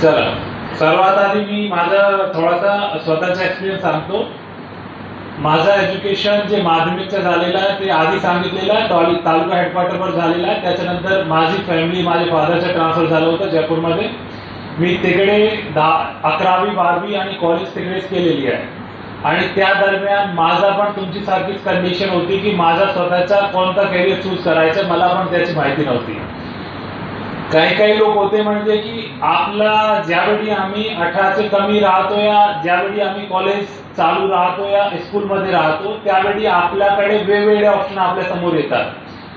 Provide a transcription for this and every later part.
चला, सर्वात आधी मी माझा थोडासा स्वतःचा एक्सपिरियन्स सांगतो. माझं एज्युकेशन जे माध्यमिकचं झालेलं आहे ते आधी सांगितलेलं आहे, तालुका हेडक्वार्टरवर झालेलं आहे. त्याच्यानंतर माझी फॅमिली, माझ्या फादरचं ट्रान्सफर झालं होतं जयपूरमध्ये. मी तिकडे 11वी 12वी आणि कॉलेज तिकडेच केलेली आहे. आणि त्या दरम्यान माझा पण तुमची सारखीच कंडिशन होती की माझा स्वतःचा कोणता कॅरियर चूज करायचं, मला पण त्याची माहिती नव्हती. काही लोक होते म्हणजे की आपला ज्यावेळी आम्ही 18चे कमी राहतो या ज्यावेळी आम्ही कॉलेज चालू राहतो या स्कूलमध्ये राहतो त्यावेळी आपल्याकडे वेगवेगळे ऑप्शन आपल्या समोर येतात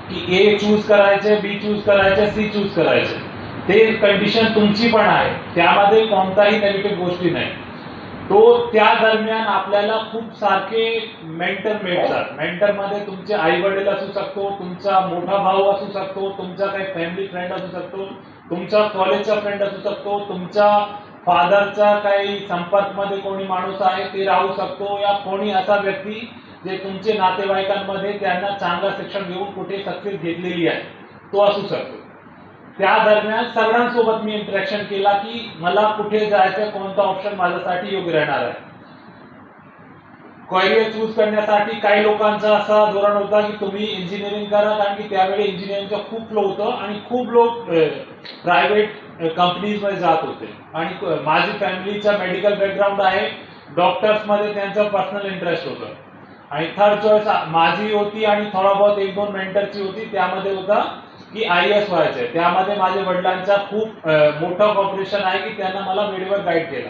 की ए चूज करायचे, बी चूज करायचे, सी चूज करायचे. ते कंडिशन तुमची पण आहे, त्यामध्ये कोणताही नेगेटिव्ह गोष्टी नाही. तो त्या दरम्यान आपल्याला खूप सारखे मेंटर मिळतात. मेंटर मध्ये तुमचे आई वडील असू शकतो, तुमचा मोठा भाऊ असू शकतो, तुमचा काही फॅमिली फ्रेंड असू शकतो, तुमचा कॉलेजचा फ्रेंड असू शकतो, तुमच्या फादरचा काही संपर्क मध्ये कोणी माणूस आहे ते राहू शकतो, या कोणी असा व्यक्ती जे तुमचे नातेवाईकांमध्ये त्यांना चांगलं शिक्षण घेऊन कुठे सक्सेस घेतलेली आहे तो असू शकतो. त्या दरम्यान सगळ्यांसोबत मी इंटरॅक्शन केला की मला कुठे जायचं, कोणता ऑप्शन माझ्यासाठी योग्य राहणार आहे. करिअर चूज करण्यासाठी काही लोकांचा असा धोरण होता की तुम्ही इंजिनिअरिंग करा, कारण की त्यावेळी इंजिनिअरिंगचा खूप फ्लो होतं आणि खूप लोक प्रायव्हेट कंपनीज मध्ये जात होते. आणि माझी फॅमिलीचा मेडिकल बॅकग्राऊंड आहे, डॉक्टर्स मध्ये त्यांचा पर्सनल इंटरेस्ट होतं. आणि थर्ड चॉईस माझी होती आणि थोडा बहुत एक दोन मेंटरची होती, त्यामध्ये होता की IAS व्हायचंय. त्यामध्ये माझ्या वडिलांचा खूप मोठा कॉर्पोरेशन आहे की त्यांना मला वेळेवर गाईड केला.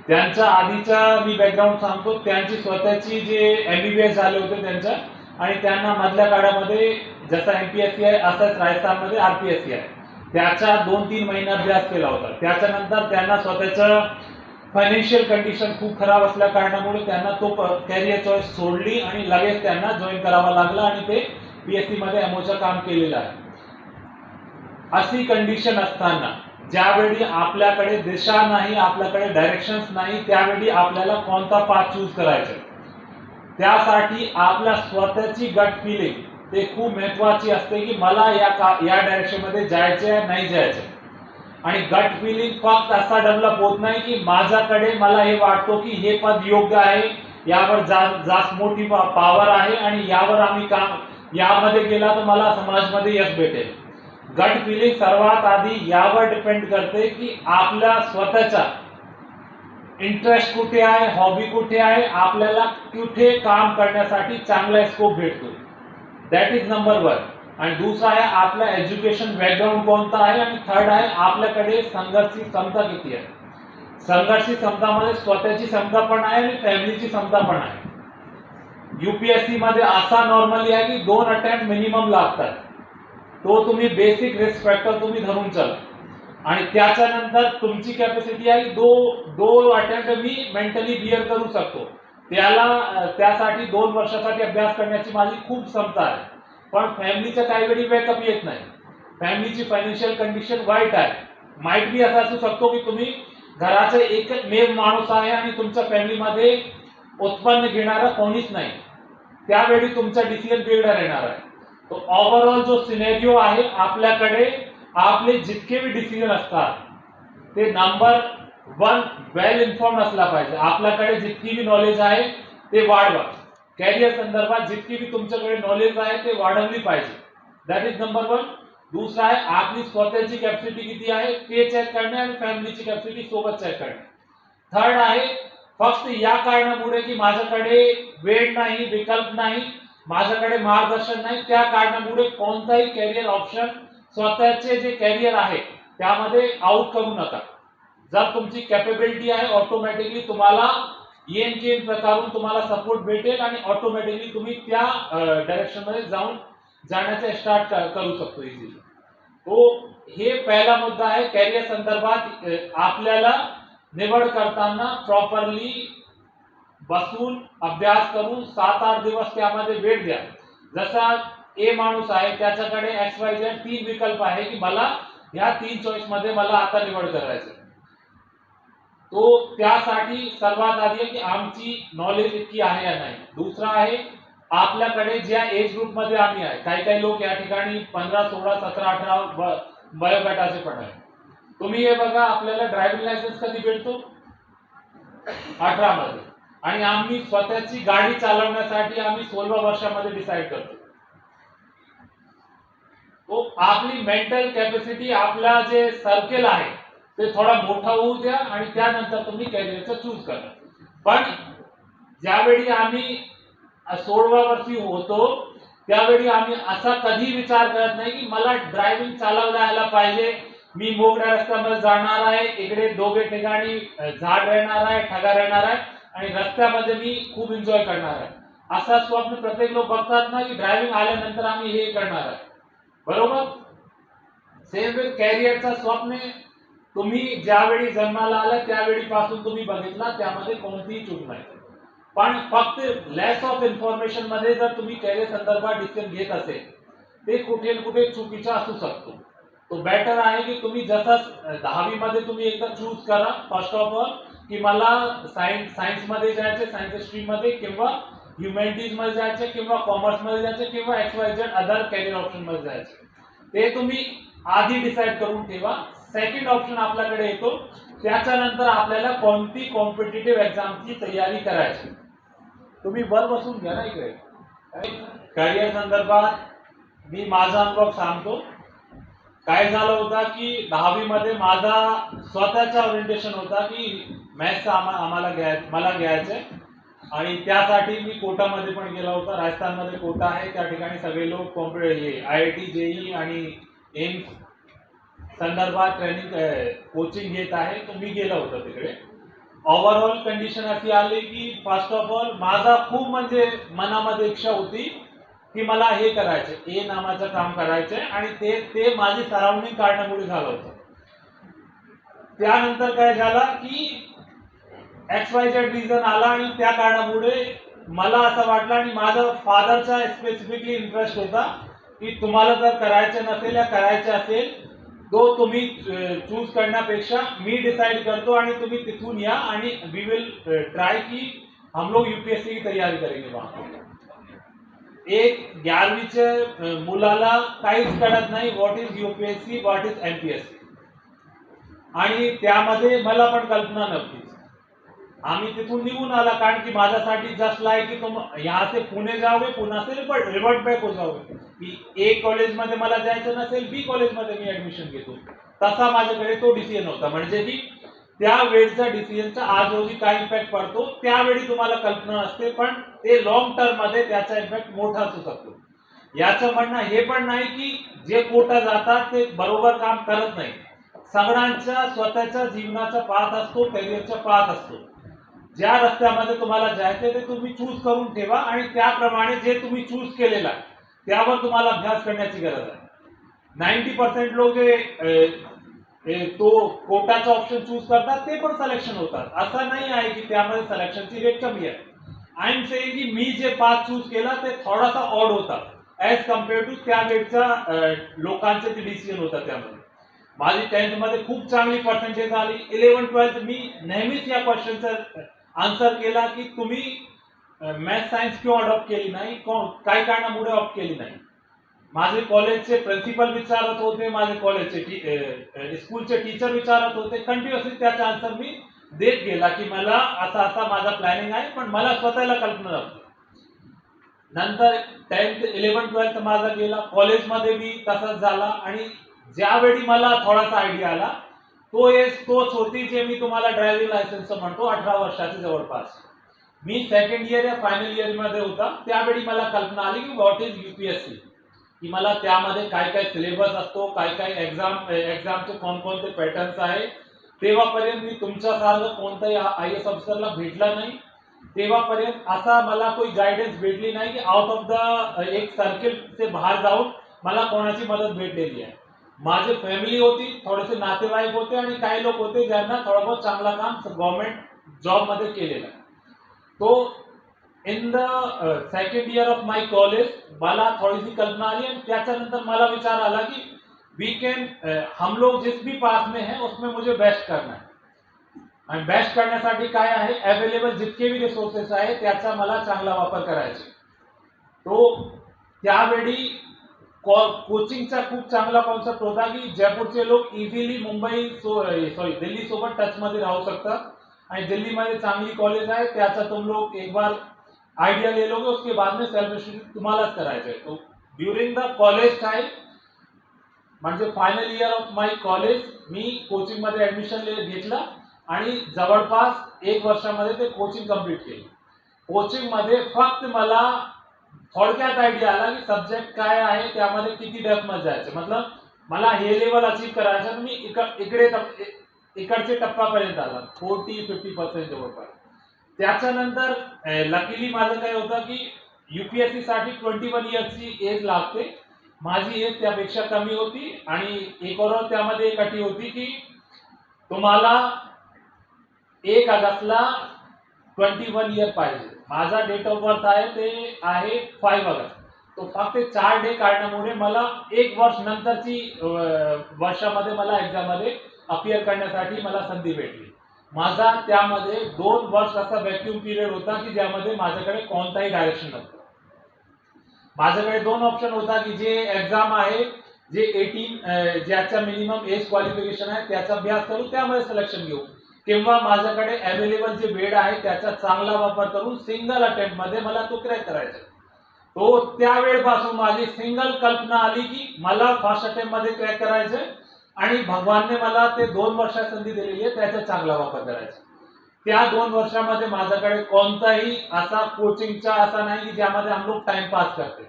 त्यांचा आधीचा मी बॅकग्राऊंड सांगतो. त्यांची स्वतःची जे MBBS झाले होते त्यांच्या, आणि त्यांना मधल्या काळामध्ये जसा MPSC आहे असंच राजस्थानमध्ये RPSC आहे, त्याचा 2-3 महिना अभ्यास केला होता. त्याच्यानंतर त्यांना स्वतःचं फायनान्शियल कंडिशन खूप खराब असल्या कारणामुळे त्यांना तो कॅरियर चॉईस सोडली आणि लगेच त्यांना जॉईन करावा लागला आणि ते PSC मध्ये MOचं काम केलेलं आहे. अशी कंडिशन असताना ज्यावेळी आपल्याकडे दिशा नाही, आपल्याकडे डायरेक्शन्स नाही, त्यावेळी आपल्याला कोणता पाथ चूज करायचा, त्यासाठी आपल्या स्वतःची गट फिलिंग ते खूप महत्वाची असते की मला या डायरेक्शन मध्ये जायचे आहे नाही जायचे. आणि गट फिलिंग फक्त असा डेव्हलप होत नाही की माझ्याकडे मला हे वाटतो की हे पद योग्य आहे, यावर जास्त मोठी पॉवर आहे आणि यावर आम्ही काम यामध्ये गेला तर मला समाजमध्ये यश भेटेल. गट फिलिंग सर्वात आधी यावर डिपेंड करते की आपल्या स्वतःचा इंटरेस्ट कुठे आहे, हॉबी कुठे आहे, आपल्याला कुठे काम करण्यासाठी चांगला स्कोप भेटतो. That is number 1. आणि दुसरा आहे आपला एज्युकेशन बॅकग्राऊंड कोणता आहे, आणि थर्ड आहे आपल्याकडे संघर्षी क्षमता किती आहे. संघर्षी क्षमतामध्ये स्वतःची क्षमता पण आहे आणि फॅमिलीची क्षमता पण आहे. UPSC मध्ये असा नॉर्मली आहे की 2 अटेम्प्ट मिनिमम लागतात. तो तुम्ही बेसिक रिस्क फॅक्टर तुम्ही धरून चला, आणि त्याच्यानंतर तुमची कॅपॅसिटी आहे दो अटेम्प्ट मी मेंटली बिअर करू शकतो. त्यासाठी 2 वर्षासाठी अभ्यास करण्याची माझी खूप क्षमता आहे. पण फॅमिलीचा काही वेळी बॅकअप येत नाही, फॅमिलीची फायनान्शियल कंडिशन वाईट आहे. माइट बी असं असू शकतो की तुम्ही घराचे एकमेव माणूस आहे आणि तुमच्या फॅमिलीमध्ये उत्पन्न घेणारा कोणीच नाही, त्यावेळी तुमचा डिसिजन बिल्डर येणार आहे. तो ओव्हरऑल जो सिनेरियो आहे, आपल्याकडे आपले जितके भी डिसिजन असतात ते नंबर 1 वेल इन्फॉर्म असला पाहिजे. आपल्याकडे जितकी भी नॉलेज आहे ते वाढवा. कॅरियर संदर्भात जितकी भी तुमच्याकडे नॉलेज आहे ते वाढवली पाहिजे. That is number 1. दुसरा आहे आपली स्वतःची कॅपॅसिटी किती आहे ते चेक करणे आणि फॅमिलीची कॅपॅसिटी सोबत चेक करणे. थर्ड आहे फक्त या कारणामुळे की माझ्याकडे वेळ नाही, विकल्प नाही, माझ्याकडे मार्गदर्शन नाही, त्या कारणामुळे कोणताही कॅरियर ऑप्शन स्वतःचे जे कॅरियर आहे त्यामध्ये आउट करू नका. जर तुमची कॅपेबिलिटी आहे ऑटोमॅटिकली तुम्हाला येन प्रकारून तुम्हाला सपोर्ट भेटेल आणि ऑटोमॅटिकली तुम्ही त्या डायरेक्शन मध्ये जाण्याचा स्टार्ट करू शकतो इझिली. तो हे पहिला मुद्दा आहे. कॅरियर संदर्भात आपल्याला निवड करताना प्रॉपरली बसून अभ्यास करून 7-8 दिवस त्यामध्ये वेळ द्या. जसा ए माणूस आहे त्याच्याकडे XYZ 3 विकल्प आहे की मला या 3 चॉईस मध्ये मला आता निवड करायचं. तो त्यासाठी सर्वात आधी की आमची नॉलेज इतकी आहे या नाही. दुसरा आहे आपल्याकडे ज्या एज ग्रुप मध्ये आम्ही आहे, काही लोक या ठिकाणी 15, 16, 17, 18 वयोगटाचे पण आहे. तुम्ही हे बघा, आपल्याला ड्रायव्हिंग लायसन्स कधी भेटतो? 18 मध्ये. आणि आम्ही स्वतःची गाडी चालवण्यासाठी आम्ही 16 वर्षामध्ये डिसाईड करतो. तो आपली मेंटल कॅपॅसिटी, आपला जे सर्कल आहे ते थोडा मोठा होऊ द्या आणि त्यानंतर तुम्ही कॅरियरचं चूज करा. पण ज्यावेळी आम्ही 16 वर्षी होतो त्यावेळी आम्ही असा कधी विचार करत नाही की मला ड्रायव्हिंग चालवता यायला पाहिजे, मी मोकळ्या रस्त्यामध्ये जाणार आहे, इकडे दोघे ठिकाणी झाड राहणार आहे, ठगा राहणार आहे आणि रस्त्यामध्ये मी खूप एन्जॉय करणार आहे. असा स्वप्न प्रत्येक लोक बघतात ना की ड्रायव्हिंग आल्यानंतर आम्ही हे करणार आहे, बरोबर? सेम विथ कॅरियरचा स्वप्न तुम्ही ज्यावेळी जन्माला आला त्यावेळी पासून तुम्ही बघितला, त्यामध्ये कोणतीही चूक नाही. पण फक्त लॅस ऑफ इन्फॉर्मेशन मध्ये जर तुम्ही कॅरियर संदर्भात डिसिजन घेत असेल ते कुठे ना कुठे चुकीचा असू शकतो. तो बेटर आहे की तुम्ही जसं 10वी मध्ये तुम्ही एकदा चूज करा फर्स्ट ऑफ ऑल की मला सायन्स मध्ये जायचे, सायन्स स्ट्रीम मध्ये, किंवा ह्युमॅनिटीज मध्ये जायचे, किंवा कॉमर्स मध्ये जायचे, किंवा XYZ अदर कॅरियर ऑप्शन मध्ये जायचे. ते तुम्ही आधी डिसाईड करून ठेवा. सेकंड ऑप्शन आपल्याकडे येतो, त्याच्यानंतर आपल्याला कोणती कॉम्पिटिटिव्ह एक्झामची तयारी करायची. तुम्ही वर बसून घ्या ना इकडे. करिअर संदर्भात मी माझा अनुभव सांगतो. काय झालं होता की 10वी मध्ये माझा स्वतःचा ओरिएंटेशन होता की मॅथ्स मला घ्यायचंय आणि त्यासाठी मी कोटामध्ये पण गेला होता. राजस्थानमध्ये कोटा आहे, त्या ठिकाणी सगळे लोक IIT JEE आणि एम्स संदर्भात ट्रेनिंग कोचिंग घेत आहे, तो मी गेला होता तिकडे. ओव्हरऑल कंडिशन अशी आली की फर्स्ट ऑफ ऑल माझा खूप म्हणजे मनामध्ये इच्छा होती की मला हे करायचं, ए नावाचं काम करायचंय आणि ते माझी सराउंडिंग कारणामुळे झालं होतं. त्यानंतर काय झालं की XYZ रिझन आला आणि त्या कारणामुळे मला असं वाटलं आणि माझा फादरचा स्पेसिफिकली इंटरेस्ट होता की तुम्हाला जर करायचं नसेल या करायचं असेल तो तुम्ही चूज करण्यापेक्षा मी डिसाइड करतो आणि तुम्ही तिथून या आणि वी विल ट्राई की हम लोग UPSC की तयारी करेंगे वहां. एक 11वीच्या मुलाला काहीच कळत नाही what is UPSC, what is MPSC, आणि त्यामध्ये मला पण कल्पना नव्हती. आम्ही तिथून निघून आला कारण की माझ्यासाठी जस्ट लाईक की तुम यहाँ से पुणे जाओगे, पुणे से रिवर्ट बॅक हो जाओगे, की ए कॉलेज मध्ये मला जायचं नसेल बी कॉलेज मध्ये मी ऍडमिशन घेतो. तसा माझ्याकडे तो डिसिजन होता. म्हणजे की त्या वेळचा डिसिजनचा आज रोजी काय इम्पॅक्ट पडतो त्यावेळी तुम्हाला कल्पना असते, पण ते लॉंग टर्म मध्ये त्याचा इम्पॅक्ट मोठा असू शकतो. याचं म्हणणं हे पण नाही की जे कोटा जातात ते बरोबर काम करत नाही. सगळ्यांचा स्वतःच्या जीवनाचा पाथ असतो, करिअरचा पाथ असतो. ज्या रस्त्यामध्ये तुम्हाला जायचे ते तुम्ही चूज करून ठेवा आणि त्याप्रमाणे जे तुम्ही चूज केलेला आहे त्यावर तुम्हाला अभ्यास करण्याची गरज आहे. 90% लोक तो कोटाचा ऑप्शन चूज करतात ते पण सिलेक्शन होतात. असं नाही आहे की त्यामध्ये सिलेक्शनची रेट कमी आहे. आय एम सेइंग की मी जे पाथ चूज केला ते थोडासा ऑड होता ऍज कम्पेअर टू त्या वेळच्या लोकांचे जे डिसिजन होता. त्यामध्ये माझी 10th मध्ये खूप चांगली पर्सेंटेज आली. 11th-12th मी नेहमीच या क्वेश्चनचा आन्सर केला की तुम्ही मॅथ सायन्स क्यों अडॉप्ट केली नाही, काय कारणामुळे ऑप्ट केली नाही. माझे कॉलेजचे प्रिन्सिपल विचारत होते, माझे कॉलेजचे स्कूलचे टीचर विचारत होते, कंटिन्युअसली त्याचा आन्सर मी देत गेला की मला असा असा माझा प्लॅनिंग आहे, पण मला स्वतःला कल्पना नव्हती. नंतर 10th 11th-12th माझा गेला, कॉलेजमध्ये बी तसाच झाला आणि ज्यावेळी मला थोडासा आयडिया आला तोच होती जे मी तुम्हाला ड्रायव्हिंग लायसन्स म्हणतो 18 वर्षाचे जवळपास. मी सेकंड इयर या फायनल इयर मध्ये होता त्यावेळी मला कल्पना आली की व्हॉट इज UPSC, की मला त्यामध्ये काय काय सिलेबस असतो, काय काय एक्झामचे कोणकोणते पॅटर्न्स आहे. तेव्हापर्यंत मी तुमच्यासारखं कोणत्याही IAS ऑफिसरला भेटला नाही. तेव्हापर्यंत असा मला कोई गायडन्स भेटली नाही की आउट ऑफ द एक सर्कल से बाहेर जाऊन मला कोणाची मदत भेटलेली आहे. माझी फॅमिली होती, थोडेसे नातेवाईक होते आणि काही लोक होते ज्यांना थोडं बहुत चांगला काम गव्हर्नमेंट जॉब मध्ये केलेलं. तो in the second year of my college मला थोडीशी कल्पना आली आणि त्याच्यानंतर मला विचार आला की वी कैन हम लोग जिस भी पाथ में है उसमें मुझे बेस्ट करना है. आणि बेस्ट करण्यासाठी काय आहे, अवेलेबल जितके भी रिसोर्सेस आहे त्याचा मला चांगला वापर करायचा. तो त्यावेळी कोचिंगचा खूप चांगला कॉन्सेप्ट होता की जयपूरचे लोक इझिली मुंबई सॉरी दिल्ली सोबत टच मध्ये राहू शकतात आणि दिल्ली में चांगली कॉलेज आहे त्याचा तुम लोग एक बार आइडिया ले लोगे उसके बाद में सेल्फ स्टडी तुम्हालाच करायचं आहे. तो ड्युरिंग द कॉलेज टाइम म्हणजे final year of my college me coaching मध्ये ऍडमिशन घेतलं आणि जवळपास 1 वर्षामध्ये ते कोचिंग कंप्लीट केली. कोचिंग मध्ये फक्त मला थोडक्यात आयडिया आला की सब्जेक्ट काय आहे त्यामध्ये किती डेप्थ मध्ये जायचं. मतलब मला हे लेवल अचीव करायचं तर मी इकडचे टप्प्यापर्यंत आला 40-50% जवळपास. त्याच्यानंतर लकीली माझं काय होतं की यूपीएससी साठी 21 इयर्सची एज लागते. माझी एज त्यापेक्षा कमी होती आणि एक और त्यामध्ये एक अटी होती की तुम्हाला 1 ऑगस्टला 21 इयर पाहिजे. माझा डेट ऑफ बर्थ आहे ते आहे 5 ऑगस्ट. तो फक्त 4 डे काढण्यामुळे मला 1 वर्ष नंतरची वर्षामध्ये मला एक्झाम मध्ये अपियर करण्यासाठी मला संधी भेटली. माझा त्यामध्ये 2 वर्ष असा व्हॅक्यूम पिरियड होता की ज्यामध्ये माझ्याकडे कोणताही डायरेक्शन नव्हतं. माझ्याकडे 2 ऑप्शन होता की जे एक्झाम आहे जे 18 ज्याचा मिनिमम एज क्वालिफिकेशन आहे त्याचा अभ्यास करू त्यामध्ये सिलेक्शन घेऊ किंवा माझ्याकडे अवेलेबल जे बेड आहे त्याचा चांगला वापर करून सिंगल अटेम्प्ट मध्ये मला तो क्रॅक करायचा. तो त्यावेळेपासून माझी सिंगल कल्पना आली की मला फर्स्ट अटेम्प्ट मध्ये क्रॅक करायचंय आणि भगवानने मला ते 2 वर्षात संधी दिलेली आहे त्याचा चांगला वापर करायचा. त्या 2 वर्षामध्ये माझ्याकडे कोणताही असा कोचिंगचा असा नाही की ज्यामध्ये हम लोग टाइमपास करते.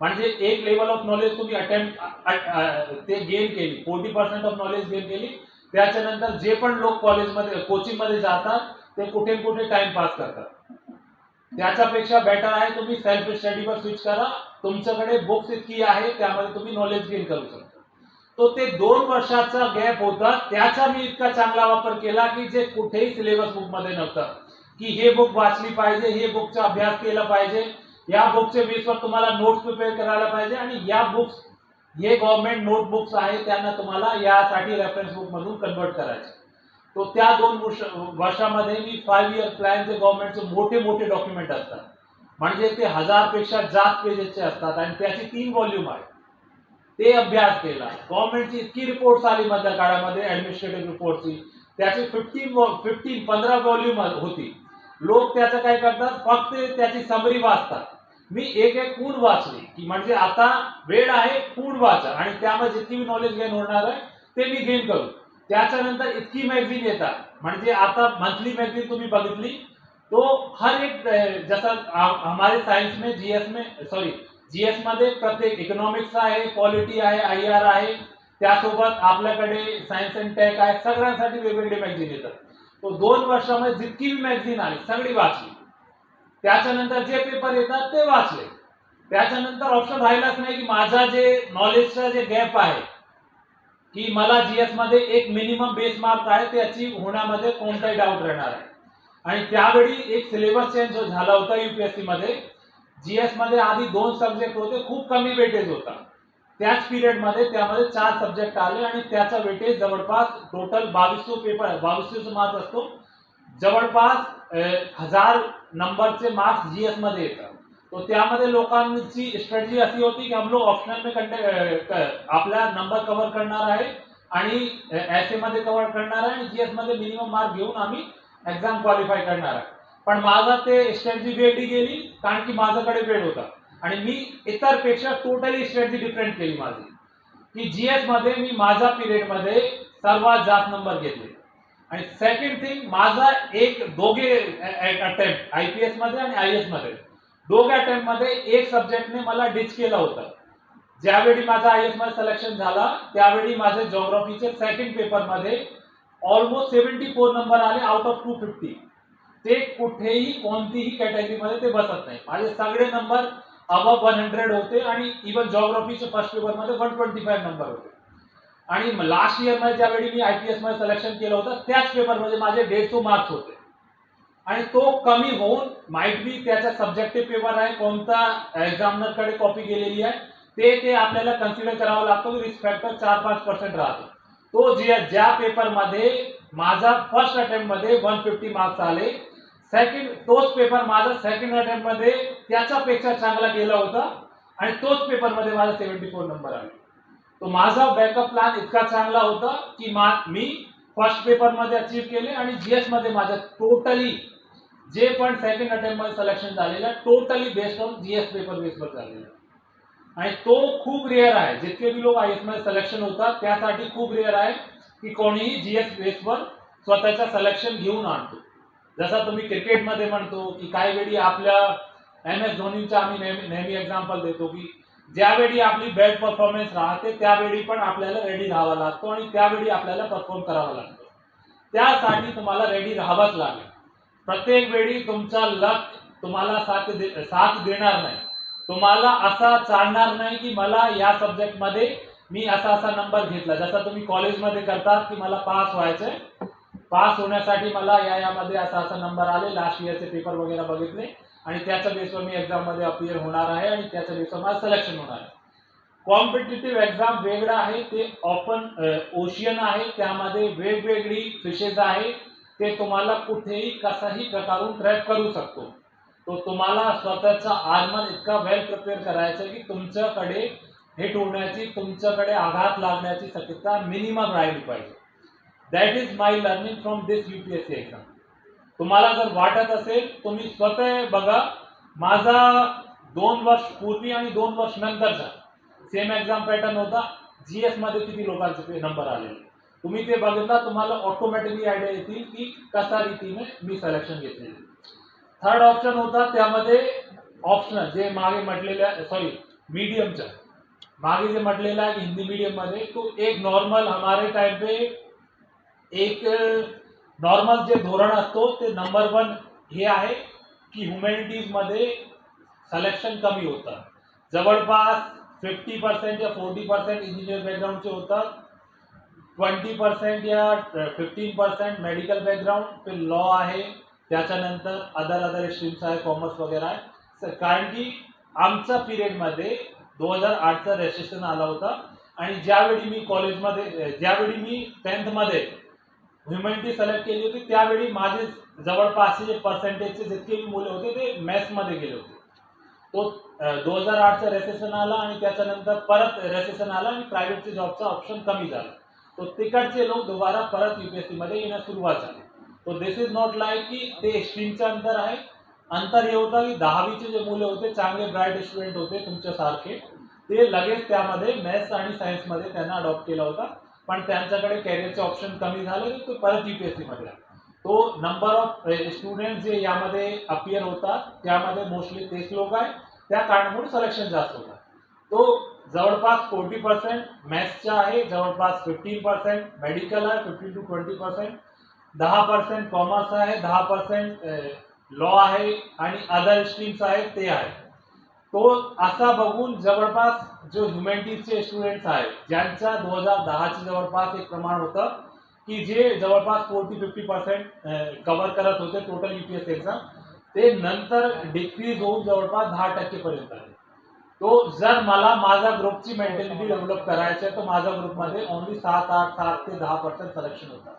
म्हणजे एक लेवल ऑफ नॉलेज तुम्ही अटेम्प्ट ते गेन केली 40% ऑफ नॉलेज गेन केली. त्याच्यानंतर जे पण लोक कॉलेजमध्ये कोचिंग मध्ये जातात ते कुठे कुठे टाइमपास करतात. त्याच्यापेक्षा बेटर आहे तुम्ही सेल्फ स्टडीवर स्विच करा. तुमच्याकडे बुक्स इतकी आहे त्यामध्ये तुम्ही नॉलेज गेन करू शकता. तो ते 2 वर्षाचा गॅप होता त्याचा मी इतका चांगला वापर केला की जे कुठेही सिलेबस बुक मध्ये नव्हतं की हे बुक वाचली पाहिजे हे बुकचा अभ्यास केला पाहिजे या बुकचे बेसवर तुम्हाला नोट्स प्रिपेअर करायला पाहिजे आणि या बुक्स हे गव्हर्नमेंट नोटबुक्स आहे त्यांना तुम्हाला यासाठी रेफरन्स बुक मधून कन्वर्ट करायचे. तो त्या 2 वर्षामध्ये मी 5 इयर प्लॅन जे गव्हर्नमेंटचे मोठे मोठे डॉक्युमेंट असतात म्हणजे ते 1000 पेक्षा जास्त पेजेसचे असतात आणि त्याची 3 व्हॉल्यूम आहे ते अभ्यास केला. गव्हर्नमेंटची इतकी रिपोर्ट्स आली मधल्या काळामध्ये ऍडमिनिस्ट्रेटिव्ह रिपोर्टची त्याची 15 व्हॉल्यूम होती. लोक त्याचं काय करतात फक्त त्याची समरी वाचतात. मी एक एक पूर्ण वाचली की म्हणजे आता वेळ आहे पूर्ण वाचा आणि त्यामध्ये जितकी नॉलेज गेन होणार आहे ते मी गेन करू. त्याच्यानंतर इतकी मॅगझिन येतात म्हणजे आता मंथली मॅगझिन तुम्ही बघितली तो हर एक जसं हमारे सायन्स में जीएस मध्ये प्रत्येक इकॉनॉमिक्स आहे पॉलिटी आहे आयआर आहे त्यासोबत आपल्याकडे सायन्स अँड टेक आहे सगळ्यांसाठी वेगवेगळे मॅगझिन येतात. तो 2 वर्षामध्ये जितकी भी मॅगझिन आली सगळी वाचली. त्याच्यानंतर जे पेपर येतात ते वाचले. त्याच्यानंतर ऑप्शन राहिलाच नाही की माझा जे नॉलेजचा जे गॅप आहे की मला जीएस मध्ये एक मिनिमम बेस मार्क आहे ते अचीव होण्यामध्ये कोणताही डाऊट राहणार आहे. आणि त्यावेळी एक सिलेबस चेंज झाला होता यूपीएससी मध्ये. जीएस मध्ये आधी 2 सब्जेक्ट होते खूप कमी वेटेज होता. त्याच पिरियड मध्ये त्यामध्ये 4 सब्जेक्ट आले आणि त्याचा वेटेज जवळपास टोटल 2200 पेपर 2200 मार्क्स असतो. जवळपास 1000 नंबरचे मार्क्स जीएस मध्ये येतात. तो त्यामध्ये लोकांची स्ट्रॅटेजी अशी होती की हम लोग ऑप्शनल में आपला नंबर कव्हर करणार आहे आणि एसए मध्ये कव्हर करणार आहे आणि जीएस मध्ये मिनिमम मार्क घेऊन आम्ही एक्झाम क्वालिफाय करणार आहे. पण माझा ते स्ट्रॅटेजी वेगळी गेली कारण की माझ्याकडे वेळ होता आणि मी इतर पेक्षा टोटली स्ट्रॅटेजी डिफरंट केली माझी की जीएस मध्ये मी माझ्या पिरियड मध्ये सर्वात जास्त नंबर घेतले. आणि सेकंड थिंग माझा दोघे अटेम्प्ट आयपीएस मध्ये आणि आयएस मध्ये दोघे अटेम्प्ट मध्ये एक सब्जेक्टने मला डिच केला होता. ज्यावेळी माझा आयएस मध्ये सिलेक्शन झाला त्यावेळी माझे जिओग्राफीचे सेकंड पेपर मध्ये ऑलमोस्ट 74 नंबर आले आउट ऑफ 250. ते कुठेही कोणतीही कॅटेगरी मध्ये ते बसत नाही. माझे सगळे नंबर अबव 100 होते आणि इवन जिओग्राफीचे फर्स्ट पेपर मध्ये 125 नंबर होते. आणि लास्ट इयर मध्ये ज्यावेळी मी आयपीएस मध्ये सिलेक्शन केलं होतं त्याच पेपर मध्ये माझे 150 मार्क्स होते आणि तो कमी होऊन माइट बी त्याचा सब्जेक्टिव्ह पेपर आहे कोणता एक्झामिनर कडे कॉपी गेलेली आहे ते आपल्याला कन्सिडर करावं लागतं. रिस्क फॅक्टर 4-5% राहतो. तो ज्या पेपर मध्ये माझा फर्स्ट अटेम्प्ट मध्ये 150 मार्क्स आले तोच पेपर माझा सेकंड अटेम्प्ट मध्ये त्याच्यापेक्षा चांगला गेला होता आणि तोच पेपरमध्ये माझा 74 नंबर आला. तो माझा बॅकअप प्लॅन इतका चांगला होता की मी फर्स्ट पेपरमध्ये अचीव्ह केले आणि जीएस मध्ये माझ्या टोटली जे पण सेकंड अटेम्प्ट मध्ये सिलेक्शन झालेलं totally based on GS paper बेसवर झालेलं. आणि तो खूप रेअर आहे. जितके बी लोक आयएस मध्ये सिलेक्शन होतात त्यासाठी खूप रेअर आहे की कोणीही जीएस बेसवर स्वतःचा सिलेक्शन घेऊन आणतो. जसा तुम्ही क्रिकेटमध्ये म्हणतो की काही वेळी आपल्या MS धोनीचा आम्ही नेहमी एक्झाम्पल देतो की ज्यावेळी आपली बॅड परफॉर्मन्स राहते त्यावेळी पण आपल्याला रेडी राहावा लागतो आणि त्यावेळी आपल्याला परफॉर्म करावा लागतो. त्यासाठी तुम्हाला रेडी राहावंच लागेल. प्रत्येक वेळी तुमचा लक तुम्हाला साथ देणार नाही. तुम्हाला असा चालणार नाही की मला या सब्जेक्टमध्ये मी असा नंबर घेतला. जसा तुम्ही कॉलेजमध्ये करतात की मला पास व्हायचंय, पास होण्यासाठी मला यामध्ये असा नंबर आले, लास्ट इयरचे पेपर वगैरे बघितले आणि त्याच्या बेसवर मी एक्झाम मध्ये अपियर होणार आहे आणि त्याच्या बेसवर माझं सिलेक्शन होणार आहे. कॉम्पिटिटिव्ह एक्झाम वेगळं आहे, ते ओपन ओशियन आहे, त्यामध्ये वेगवेगळी फिशेस आहे. ते तुम्हाला कुठेही कसाही प्रकारून ट्रॅप करू शकतो. तो तुम्हाला स्वतःचा आर्मर इतका वेल प्रिपेअर करायचा की तुमच्याकडे हिट होण्याची, तुमच्याकडे आघात लागण्याची शक्यता मिनिमम राहिली पाहिजे. That is my learning from this UPSC exam. तुम्हाला जर वाटत असेल तुम्ही स्वतः बघा. माझा 2 वर्ष पूर्वी आणि 2 वर्ष नंतरचा सेम एक्झाम पॅटर्न होता. जीएस मध्ये किती लोकांचे नंबर आलेले तुम्ही ते बघितला, तुम्हाला ऑटोमॅटिकली आयडिया येतील की कशा रीतीने मी सिलेक्शन घेतलेले. थर्ड ऑप्शन होता, त्यामध्ये ऑप्शनल जे मागे म्हटलेल्या मीडियमच्या मागे जे म्हटलेलं आहे हिंदी मीडियम मध्ये, तो एक नॉर्मल हमारे टाइम पे एक नॉर्मल जे धोरण असतो ते नंबर 1 हे आहे की ह्युमॅनिटीज मध्ये सिलेक्शन कमी होतं. जवळपास 50% या 40% इंजिनियर बॅकग्राऊंडचे होतात, 20% या 15% मेडिकल बॅकग्राऊंड पे लॉ आहे, त्याच्यानंतर अदर स्ट्रीम्स आहे, कॉमर्स वगैरे आहे. कारण की आमच्या पिरियडमध्ये 2008चा रेसेशन आला होता आणि ज्यावेळी मी कॉलेजमध्ये ज्यावेळी मी 10th मध्ये ह्युमॅनिटी सिलेक्ट केली होती त्यावेळी माझे जवळपासचे पर्सेंटेजचे जितके मुलं होते ते मॅथ्स मध्ये गेले होते. तो 2008चा रेसेशन आला आणि त्याच्यानंतर परत रेसेशन आला आणि प्रायव्हेटच्या जॉबचा ऑप्शन कमी झाला. तो तिकडचे लोक दोबारा परत UPSC मध्ये येण्यास सुरुवात झाली. तो दिस इज नॉट लाईक की ते स्ट्रीमचं अंतर आहे. अंतर हे होतं की 10वीचे जे मुलं होते चांगले ब्राईट स्टुडंट होते तुमच्यासारखे, ते लगेच त्यामध्ये मॅथ्स आणि सायन्स मध्ये त्यांना अडॉप्ट केला होता. पण त्यांच्याकडे कॅरियरचे ऑप्शन कमी झाले तो परत UPSC मध्ये आला. तो नंबर ऑफ स्टुडंट जे यामध्ये अपियर होतात त्यामध्ये मोस्टली तेच लोक आहे, त्या कारणामुळे सिलेक्शन जास्त होतात. तो जवळपास 40% मॅथ्सचा आहे, जवळपास 15% मेडिकल आहे, 15 to 20%, 10% कॉमर्स आहे, 10% लॉ आहे आणि अदर स्ट्रीम्स आहेत ते आहे. तो असा बघून जवळपास जो ह्युमॅनिटीजचे स्टुडंट्स आहेत ज्यांचा 2010चे जवळपास एक प्रमाण होतं की जे जवळपास 40-50% कव्हर करत होते टोटल UPSC एक्झाम, ते नंतर डिक्रीज होऊन जवळपास 10% पर्यंत आले. तो जर मला माझा ग्रुपची मेंटॅलिटी डेव्हलप करायची आहे तर माझ्या ग्रुपमध्ये ओनली 7 ते 10% सिलेक्शन होतं.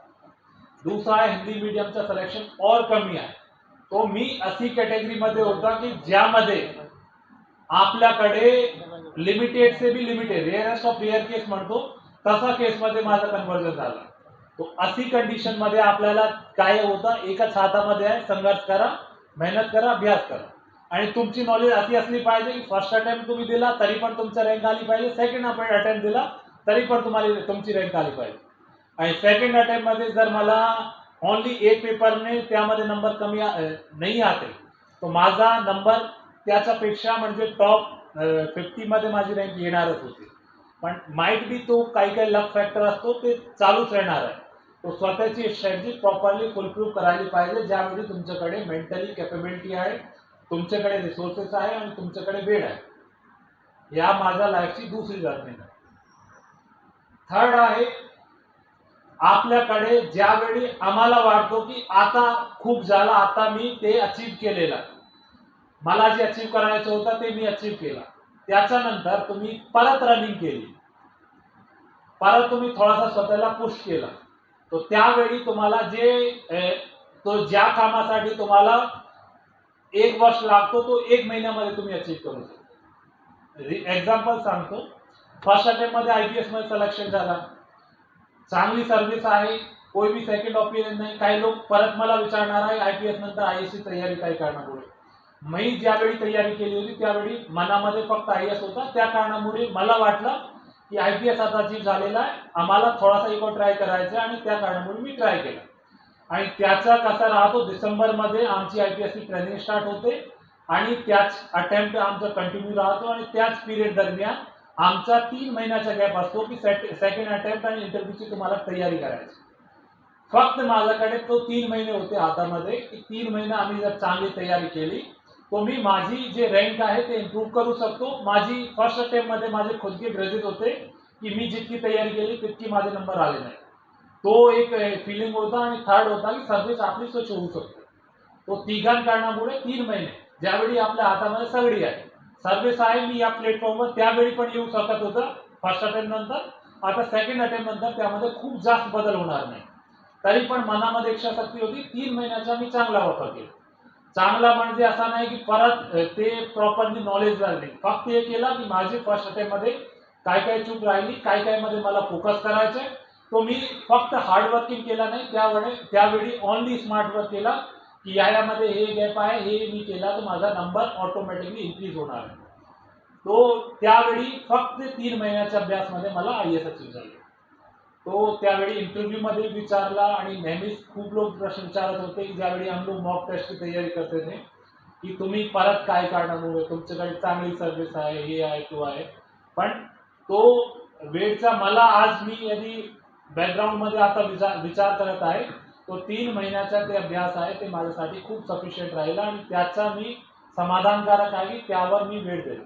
दुसरा आहे हिंदी मीडियमचा सिलेक्शन और कमी आहे. तो मी अशी कॅटेगरीमध्ये होता की ज्यामध्ये आपल्याकडे लिमिटेड से भी लिमिटेड रेअरेस्ट ऑफ रेअर केस म्हणतो तसा केसमध्ये माझं कन्व्हर्जन झालं. तो अशी कंडिशन मध्ये आपल्याला काय होतं, एकाच हातामध्ये आहे, संघर्ष करा, मेहनत करा, अभ्यास करा आणि तुमची नॉलेज अशी असली पाहिजे की फर्स्ट अटेम्प्ट तुम्ही दिला तरी पण तुमचा रँक आली पाहिजे, सेकंड अटेम्प्ट दिला तरी पण तुम्हाला तुमची रँक आली पाहिजे. आणि सेकंड अटेम्प्ट मध्ये जर मला ओनली एक पेपरने त्यामध्ये नंबर कमी नाही आते तो माझा नंबर त्याच्यापेक्षा म्हणजे टॉप 50 मध्ये माझी रँक येणारच होती. पण माइट बी तो काही लक फॅक्टर असतो ते चालूच राहणार आहे. तो स्वतःची स्ट्रॅटेजी प्रॉपरली फुलप्रूफ करायला पाहिजे ज्यावेळी तुमच्याकडे मेंटली कॅपेबिलिटी आहे, तुमच्याकडे रिसोर्सेस आहे आणि तुमच्याकडे वेळ आहे. या माझ्या लाईफची दुसरी लर्निंग आहे. थर्ड आहे, आपल्याकडे ज्यावेळी आम्हाला वाटतो की आता खूप झालं, आता मी ते अचीव्ह केलेलं, मला जे अचीव्ह करायचं होतं ते मी अचीव्ह केला, त्याच्यानंतर तुम्ही परत रनिंग केली, परत तुम्ही थोडासा स्वतःला पुश केला, तो त्यावेळी तुम्हाला ज्या कामासाठी तुम्हाला 1 वर्ष लागतो तो 1 महिन्यामध्ये तुम्ही अचीव्ह करू शकता. एक्झाम्पल सांगतो. फर्स्ट अटेम्प्ट मध्ये IPS मध्ये सिलेक्शन झाला, चांगली सर्व्हिस आहे, कोई भी सेकंड ओपिनियन नाही. काही लोक परत मला विचारणार आहे IPS नंतर IAS ची तयारी काय करण्यामुळे. मी ज्यावेळी तयारी केली होती त्यावेळी मनामध्ये फक्त IAS होता, त्या कारणामुळे मला वाटलं की IPS आता अचीव झालेला आहे, आम्हाला थोडासा इको ट्राय करायचा आणि त्या कारणामुळे मी ट्राय केला. आणि त्याचा कसा राहतो, डिसेंबरमध्ये आमची IPS ची ट्रेनिंग स्टार्ट होते आणि त्याच अटेम्प्ट आमचा कंटिन्यू राहतो आणि त्याच पिरियड दरम्यान आमचा 3 महिन्याचा गॅप असतो की सेकंड अटेम्प्ट आणि इंटरव्ह्यूची तुम्हाला तयारी करायची. फक्त माझ्याकडे तो 3 महिने होते हातामध्ये की 3 महिने आम्ही जर चांगली तयारी केली तो मी माझी जे रँक आहे ते इम्प्रूव्ह करू शकतो. माझी फर्स्ट अटेम्प्ट मध्ये माझे खुदके ग्रजेस होते की मी जितकी तयारी केली तितकी माझे नंबर आले नाही. तो एक फिलिंग होता. आणि थर्ड होता की सर्व्हिस आपली स्वच्छ होऊ शकते. तो तिघां कारणामुळे 3 महिने ज्यावेळी आपल्या हातामध्ये सगळी आहे, सर्व्हिस आहे, मी या प्लॅटफॉर्मवर त्यावेळी पण येऊ शकत होतं फर्स्ट अटेम्प्ट नंतर. आता सेकंड अटेम्प्ट नंतर त्यामध्ये खूप जास्त बदल होणार नाही. तरी पण मनामध्ये इच्छाशक्ती होती. 3 महिन्याचा मी चांगला वापर केला. चांगला म्हणजे असा नाही की परत ते प्रॉपरली नॉलेज लागली, फक्त हे केलं की माझी फर्स्ट अटेम्प्ट मध्ये काय काय चूक राहिली, काय काय मध्ये मला फोकस करायचे, तो मी फक्त हार्ड वर्किंग केला नाही, त्यावेळी ओनली स्मार्ट वर्क केला की यामध्ये हे गॅप आहे, हे मी केला तर माझा नंबर ऑटोमॅटिकली इन्क्रीज होणार आहे. तो त्यावेळी फक्त 3 महिन्याच्या अभ्यासमध्ये मला IAS अचीव झाले. तो त्यावेळी इंटरव्ह्यू मध्ये विचारला आणि नेहमीच खूप लोक प्रश्न विचारत होते की ज्यावेळी हम लोग मॉक टेस्ट की तयारी करते थे की तुम्ही परत काय कारणामुळे, तुमच्याकडे चांगली सर्व्हिस आहे, हे आहे, तो आहे. पण तो वेळचा मला आज मी यदि बॅकग्राऊंड मध्ये आता विचार करत आहे, तो 3 महिन्याचा ते अभ्यास आहे ते माझ्यासाठी खूप सफिशियंट राहिला आणि त्याचा मी समाधानकारक आहे, त्यावर मी वेळ देतो.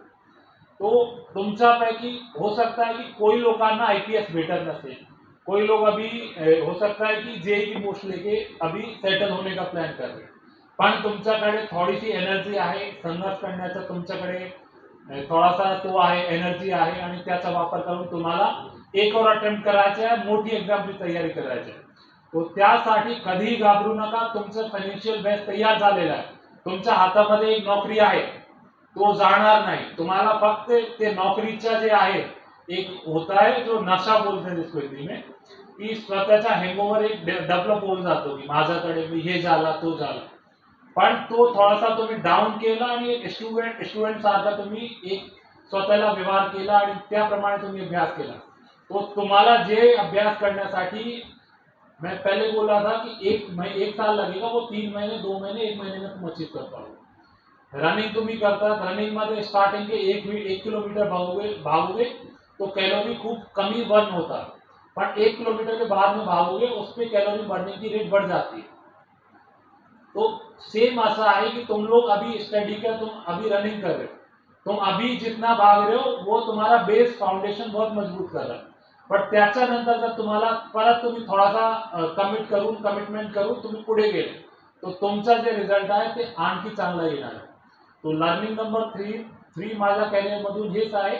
तो तुमच्यापैकी हो सकता है कि कोई लोकांना IPS भेटत नसेल, कोई लोग अभी हो सकता है कि JEE पोस्ट लेके अभी सेटल होने का प्लॅन कर रहे, पण तुमच्याकडे थोडीशी एनर्जी आहे, संघर्ष करण्याचा तुमच्याकडे थोडासा तो आहे, एनर्जी आहे आणि त्याचा वापर करून तुम्हाला एक और अटेम्प्ट करायचा आहे, मोठी एक्झामची तयारी करायची आहे. तो त्यासाठी कधीही घाबरू नका. तुमचं फायनान्शियल बेस तयार झालेला आहे, तुमच्या हातामध्ये एक नोकरी आहे, तो जाणार नाही. तुम्हाला फक्त ते नोकरीचा जे आहे एक होता है जो नशा बोलते हैं जिसको हिंदी में, की स्वतःचा हँगओव्हर एक डेव्हलप होऊन जातो की माझ्याकडे हे झाला तो झाला. पण तो थोडासा तुम्ही डाऊन केला आणि एक स्टुडंट सारखा तुम्ही एक स्वतःला व्यवहार केला आणि त्याप्रमाणे तुम्ही अभ्यास केला. तो तुम्हाला जे अभ्यास करण्यासाठी मैं पहले बोला था कि एक साल लगेगा, वो 3 महीने 2 महीने 1 महीने में तुम अचीव कर पाओगे. रनिंग तुम्ही करतात, रनिंग मध्ये स्टार्टिंग के 1 किलोमीटर भागोगे तो कैलोरी खूप कमी बर्न होता, पर 1 किलोमीटर के बाद में भागोगे उस पर कैलोरी बढ़ने की रेट बढ़ जाती है. तो सेम ऐसा है कि तुम लोग अभी स्टडी कर, तुम अभी रनिंग कर रहे हो, तुम अभी जितना भाग रहे हो वो तुम्हारा बेस फाउंडेशन बहुत मजबूत कर रहा है. पण त्याच्यानंतर जर तुम्हाला परत तुम्ही थोडासा कमिटमेंट करून तुम्ही पुढे गेले तो तुमचा जे रिझल्ट आहे ते आणखी चांगला येणार आहे. तो लर्निंग नंबर 3 माझ्या कॅरियरमधून हेच आहे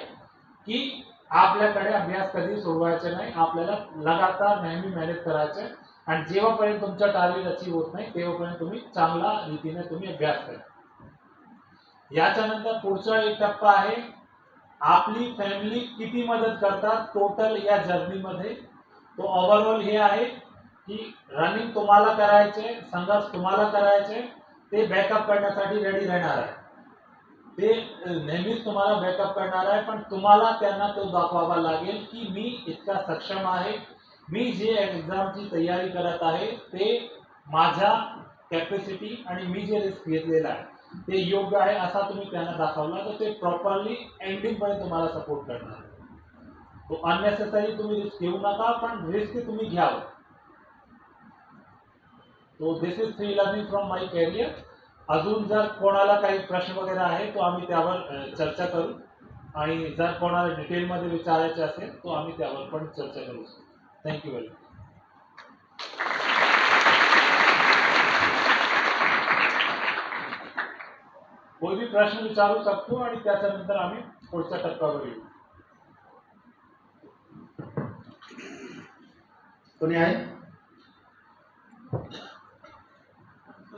की आपल्याकडे अभ्यास कधी सोडवायचा नाही, आपल्याला लगातार नेहमी मेहनत करायचं आणि जेव्हापर्यंत तुमचा टार्गेट अचीव होत नाही तेव्हापर्यंत तुम्ही चांगला रीतीने तुम्ही अभ्यास करा. याच्यानंतर पुढचा एक टप्पा आहे, आपली फॅमिली किती मदत करतात टोटल या जर्नीमध्ये. तो ओव्हरऑल हे आहे की रनिंग तुम्हाला करायचे, संघर्ष तुम्हाला करायचे, ते बॅकअप करण्यासाठी रेडी राहणार आहे, ते नेहमीच तुम्हाला बॅकअप करणार आहे. पण तुम्हाला त्यांना तो दाखवावा लागेल की मी इतका सक्षम आहे, मी जे एक्झामची तयारी करत आहे ते माझ्या कॅपॅसिटी आणि मी जे रिस्क घेतलेला आहे ते योग्य आहे असा तुम्ही त्यांना दाखवला तर ते प्रॉपरली एंडिंग पर्यंत तुम्हाला सपोर्ट करणार. तो अननेसेसरी तुम्ही रिस्क घेऊ नका, पण रिस्क तुम्ही घ्यावं. तो this is 3 learning from my career. अजून जर कोणाला काही प्रश्न वगैरे आहे तो आम्ही त्यावर चर्चा करू आणि जर कोणाला डिटेलमध्ये विचारायचे असेल तो आम्ही त्यावर पण चर्चा करू. Thank you very much. कोई भी प्रश्न विचारू शकतो आणि त्याच्यानंतर आम्ही पुढच्या टप्प्यावर येऊ. कोणी आहे?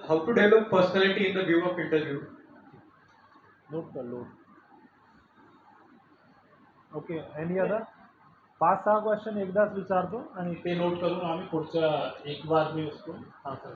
How to develop personality in the view of interview? Note कर लो. ओके एनी अदर 5-6 क्वेश्चन एकदाच विचारतो आणि ते नोट करून आम्ही पुढच्या एक बार मी उसको हां सर